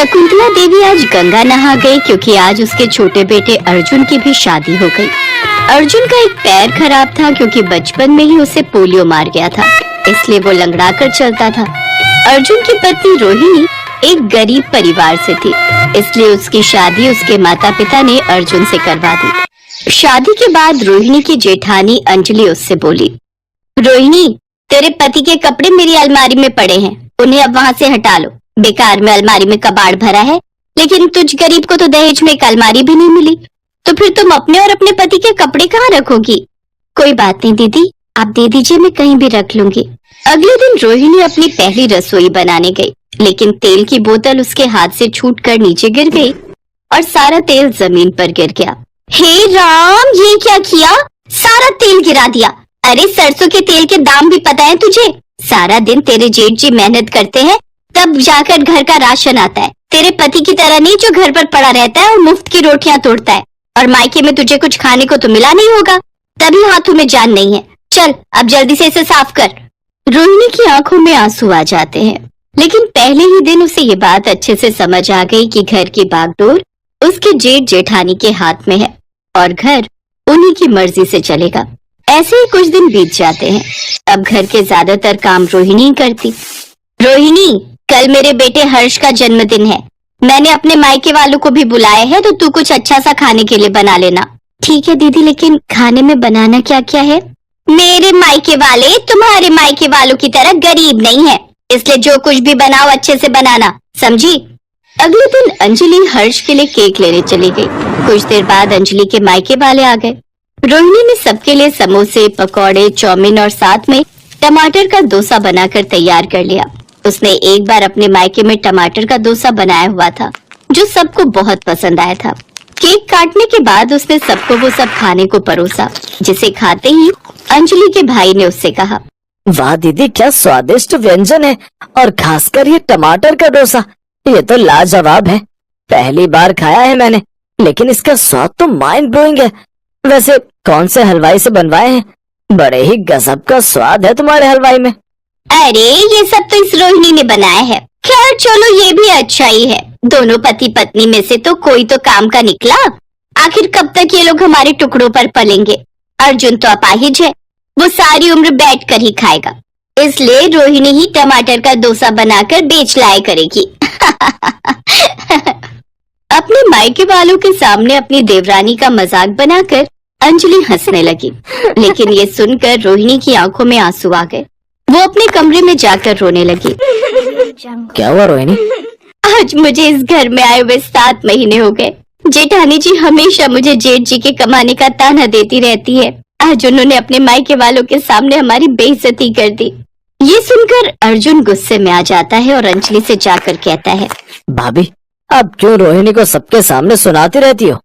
शकुंतला देवी आज गंगा नहा गई क्योंकि आज उसके छोटे बेटे अर्जुन की भी शादी हो गई। अर्जुन का एक पैर खराब था क्योंकि बचपन में ही उसे पोलियो मार गया था, इसलिए वो लंगड़ा कर चलता था। अर्जुन की पत्नी रोहिणी एक गरीब परिवार से थी, इसलिए उसकी शादी उसके माता पिता ने अर्जुन से करवा दी। शादी के बाद रोहिणी की जेठानी अंजलि उससे बोली, रोहिणी, तेरे पति के कपड़े मेरी अलमारी में पड़े हैं, उन्हें अब वहाँ से हटा लो। बेकार में अलमारी में कबाड़ भरा है, लेकिन तुझ गरीब को तो दहेज में एक अलमारी भी नहीं मिली, तो फिर तुम अपने और अपने पति के कपड़े कहाँ रखोगी? कोई बात नहीं दीदी, आप दे दीजिए, मैं कहीं भी रख लूंगी। अगले दिन रोहिणी अपनी पहली रसोई बनाने गई, लेकिन तेल की बोतल उसके हाथ से छूटकर नीचे गिर गई और सारा तेल जमीन पर गिर गया। हे राम, ये क्या किया? सारा तेल गिरा दिया। अरे सरसों के तेल के दाम भी पता है तुझे? सारा दिन तेरे जेठ जी मेहनत करते हैं, तब जाकर घर का राशन आता है। तेरे पति की तरह नहीं जो घर पर पड़ा रहता है और मुफ्त की रोटियां तोड़ता है, और मायके में तुझे कुछ खाने को तो मिला नहीं होगा, तभी हाथों में जान नहीं है। चल अब जल्दी से इसे साफ कर। रोहिणी की आंखों में आंसू आ जाते हैं, लेकिन पहले ही दिन उसे ये बात अच्छे से समझ आ गई कि घर की बागडोर उसके जेठ जेठानी के हाथ में है और घर उन्हीं की मर्जी से चलेगा। ऐसे ही कुछ दिन बीत जाते हैं। अब घर के ज्यादातर काम रोहिणी ही करती। रोहिणी, कल मेरे बेटे हर्ष का जन्मदिन है, मैंने अपने मायके वालों को भी बुलाया है, तो तू कुछ अच्छा सा खाने के लिए बना लेना। ठीक है दीदी, लेकिन खाने में बनाना क्या क्या है? मेरे मायके वाले तुम्हारे मायके वालों की तरह गरीब नहीं है, इसलिए जो कुछ भी बनाओ अच्छे से बनाना, समझी? अगले दिन अंजलि हर्ष के लिए केक लेने चली गई। कुछ देर बाद अंजलि के मायके वाले आ गए। रोहिणी ने सबके लिए समोसे, पकौड़े, चाउमीन और साथ में टमाटर का डोसा बनाकर तैयार कर लिया। उसने एक बार अपने मायके में टमाटर का डोसा बनाया हुआ था, जो सबको बहुत पसंद आया था। केक काटने के बाद उसने सबको वो सब खाने को परोसा, जिसे खाते ही अंजलि के भाई ने उससे कहा, वाह दीदी, क्या स्वादिष्ट व्यंजन है, और खासकर ये टमाटर का डोसा, ये तो लाजवाब है। पहली बार खाया है मैंने, लेकिन इसका स्वाद तो माइंड ब्लोइंग है। वैसे कौन से हलवाई से बनवाए हैं? बड़े ही गजब का स्वाद है तुम्हारे हलवाई में। अरे ये सब तो इस रोहिणी ने बनाया है। खैर चलो, ये भी अच्छा ही है, दोनों पति पत्नी में से तो कोई तो काम का निकला। आखिर कब तक ये लोग हमारे टुकड़ों पर पलेंगे? अर्जुन तो अपाहिज है, वो सारी उम्र बैठ कर ही खाएगा, इसलिए रोहिणी ही टमाटर का डोसा बनाकर बेच लाया करेगी। अपने मायके वालों के सामने अपनी देवरानी का मजाक बनाकर अंजलि हंसने लगी, लेकिन ये सुनकर रोहिणी की आंखों में आंसू आ गए। वो अपने कमरे में जाकर रोने लगी। क्या हुआ रोहिणी? आज मुझे इस घर में आए हुए 7 महीने हो गए। जेठानी जी हमेशा मुझे जेठ जी के कमाने का ताना देती रहती है। आज उन्होंने अपने मायके वालों के सामने हमारी बेइज्जती कर दी। ये सुनकर अर्जुन गुस्से में आ जाता है और अंजलि से जाकर कहता है, भाभी, अब क्यों रोहिणी को सबके सामने सुनाती रहती हो?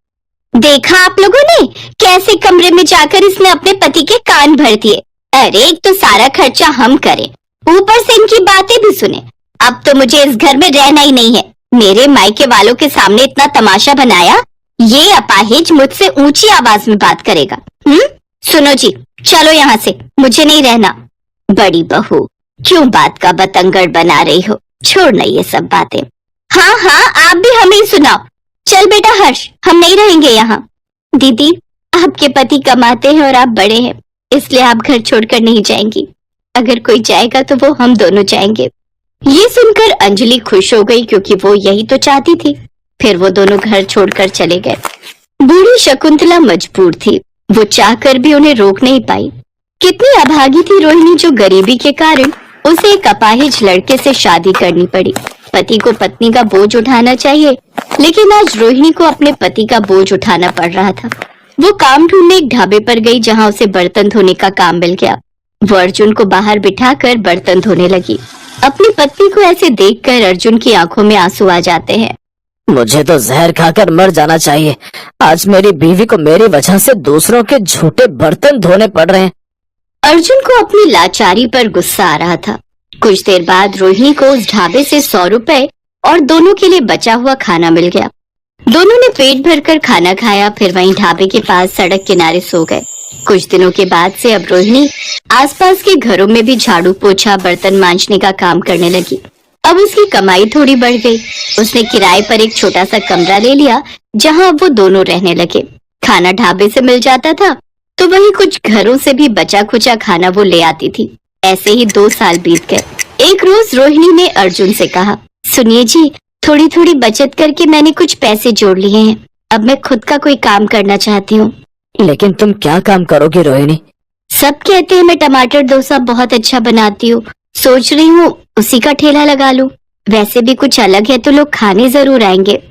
देखा आप लोगों ने कैसे कमरे में जाकर इसने अपने पति के कान भर दिए। अरे एक तो सारा खर्चा हम करें, ऊपर से इनकी बातें भी सुने। अब तो मुझे इस घर में रहना ही नहीं है। मेरे मायके वालों के सामने इतना तमाशा बनाया, ये अपाहिज मुझसे ऊंची आवाज में बात करेगा। सुनो जी, चलो यहाँ से, मुझे नहीं रहना। बड़ी बहू, क्यों बात का बतंगड़ बना रही हो? छोड़ना ये सब बातें। हाँ हाँ, आप भी हमें सुनाओ। चल बेटा हर्ष, हम नहीं रहेंगे यहाँ। दीदी, आपके पति कमाते हैं और आप बड़े हैं, इसलिए आप घर छोड़कर नहीं जाएंगी। अगर कोई जाएगा तो वो हम दोनों जाएंगे। ये सुनकर अंजलि खुश हो गई, क्योंकि वो यही तो चाहती थी। फिर वो दोनों घर छोड़कर चले गए। बूढ़ी शकुंतला मजबूर थी, वो चाहकर भी उन्हें रोक नहीं पाई। कितनी अभागी थी रोहिणी, जो गरीबी के कारण उसे एक अपाहिज लड़के से शादी करनी पड़ी। पति को पत्नी का बोझ उठाना चाहिए, लेकिन आज रोहिणी को अपने पति का बोझ उठाना पड़ रहा था। वो काम ढूंढने एक ढाबे पर गई, जहाँ उसे बर्तन धोने का काम मिल गया। वो अर्जुन को बाहर बिठाकर बर्तन धोने लगी। अपनी पत्नी को ऐसे देखकर अर्जुन की आंखों में आंसू आ जाते हैं। मुझे तो जहर खाकर मर जाना चाहिए। आज मेरी बीवी को मेरी वजह से दूसरों के झूठे बर्तन धोने पड़ रहे हैं। अर्जुन को अपनी लाचारी पर गुस्सा आ रहा था। कुछ देर बाद रोहिणी को उस ढाबे से 100 रुपए और दोनों के लिए बचा हुआ खाना मिल गया। दोनों ने पेट भरकर खाना खाया, फिर वहीं ढाबे के पास सड़क किनारे सो गए। कुछ दिनों के बाद से अब रोहिणी आसपास के घरों में भी झाड़ू पोछा, बर्तन मांजने का काम करने लगी। अब उसकी कमाई थोड़ी बढ़ गई। उसने किराए पर एक छोटा सा कमरा ले लिया जहां अब वो दोनों रहने लगे। खाना ढाबे से मिल जाता था तो वही कुछ घरों से भी बचा खुचा खाना वो ले आती थी। ऐसे ही 2 साल बीत गए। एक रोज रोहिणी ने अर्जुन से कहा, सुनिए जी, थोड़ी थोड़ी बचत करके मैंने कुछ पैसे जोड़ लिए हैं। अब मैं खुद का कोई काम करना चाहती हूँ। लेकिन तुम क्या काम करोगी रोहिणी? सब कहते हैं मैं टमाटर डोसा बहुत अच्छा बनाती हूँ। सोच रही हूँ उसी का ठेला लगा लूं। वैसे भी कुछ अलग है तो लोग खाने जरूर आएंगे।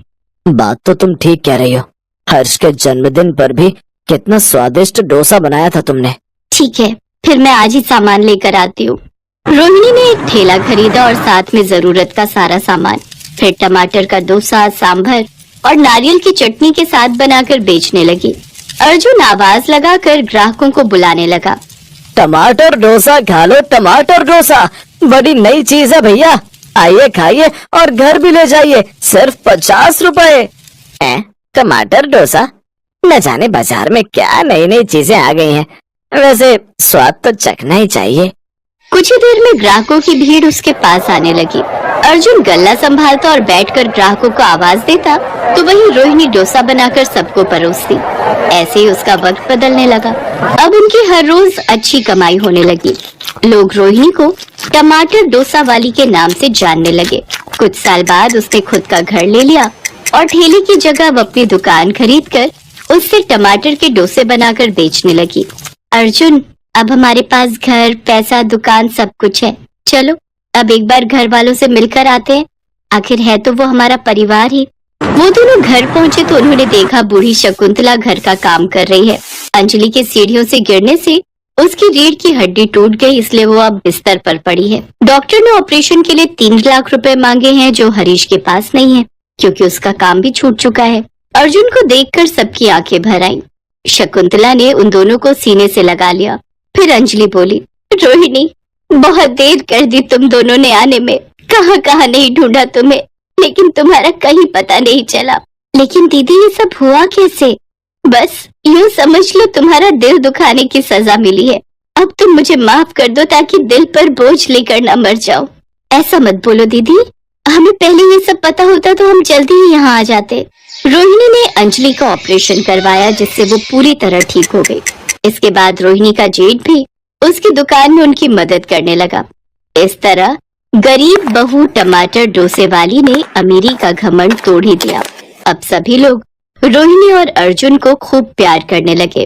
बात तो तुम ठीक कह रही हो। हर्ष के जन्मदिन पर भी कितना स्वादिष्ट डोसा बनाया था तुमने। ठीक है, फिर मैं आज ही सामान लेकर आती हूँ। रोहिणी ने एक ठेला खरीदा और साथ में जरूरत का सारा सामान। फिर टमाटर का डोसा, सांभर और नारियल की चटनी के साथ बनाकर बेचने लगी। अर्जुन आवाज लगाकर ग्राहकों को बुलाने लगा। टमाटर डोसा खा लो, टमाटर डोसा बड़ी नई चीज है भैया। आइए खाइए और घर भी ले जाइए, सिर्फ 50 रुपए। टमाटर डोसा? न जाने बाजार में क्या नई नई चीजें आ गई हैं। वैसे स्वाद तो चखना ही चाहिए। कुछ ही देर में ग्राहकों की भीड़ उसके पास आने लगी। अर्जुन गल्ला संभालता और बैठकर ग्राहकों को आवाज देता तो वही रोहिणी डोसा बनाकर सबको परोसती। ऐसे ही उसका वक्त बदलने लगा। अब उनकी हर रोज अच्छी कमाई होने लगी। लोग रोहिणी को टमाटर डोसा वाली के नाम से जानने लगे। कुछ साल बाद उसने खुद का घर ले लिया और ठेले की जगह अब अपनी दुकान खरीदकर उससे टमाटर के डोसे बनाकर बेचने लगी। अर्जुन, अब हमारे पास घर, पैसा, दुकान सब कुछ है। चलो अब एक बार घर वालों से मिलकर आते हैं। आखिर है तो वो हमारा परिवार ही। वो दोनों घर पहुंचे तो उन्होंने देखा बूढ़ी शकुंतला घर का काम कर रही है। अंजलि के सीढ़ियों से गिरने से उसकी रीढ़ की हड्डी टूट गई, इसलिए वो अब बिस्तर पर पड़ी है। डॉक्टर ने ऑपरेशन के लिए 3 लाख रुपए मांगे हैं जो हरीश के पास नहीं है क्योंकि उसका काम भी छूट चुका है। अर्जुन को देखकर सबकी आंखें भर आईं। शकुंतला ने उन दोनों को सीने से लगा लिया। फिर अंजलि बोली, रोहिणी, बहुत देर कर दी तुम दोनों ने आने में। कहाँ कहाँ नहीं ढूंढा तुम्हें, लेकिन तुम्हारा कहीं पता नहीं चला। लेकिन दीदी, ये सब हुआ कैसे? बस यूं समझ लो तुम्हारा दिल दुखाने की सजा मिली है। अब तुम मुझे माफ कर दो ताकि दिल पर बोझ लेकर न मर जाओ। ऐसा मत बोलो दीदी, हमें पहले ये सब पता होता तो हम जल्दी ही यहाँ आ जाते। रोहिणी ने अंजलि का ऑपरेशन करवाया जिससे वो पूरी तरह ठीक हो गई। इसके बाद रोहिणी का जेठ भी उसकी दुकान में उनकी मदद करने लगा। इस तरह गरीब बहू टमाटर डोसे वाली ने अमीरी का घमंड तोड़ ही दिया। अब सभी लोग रोहिणी और अर्जुन को खूब प्यार करने लगे।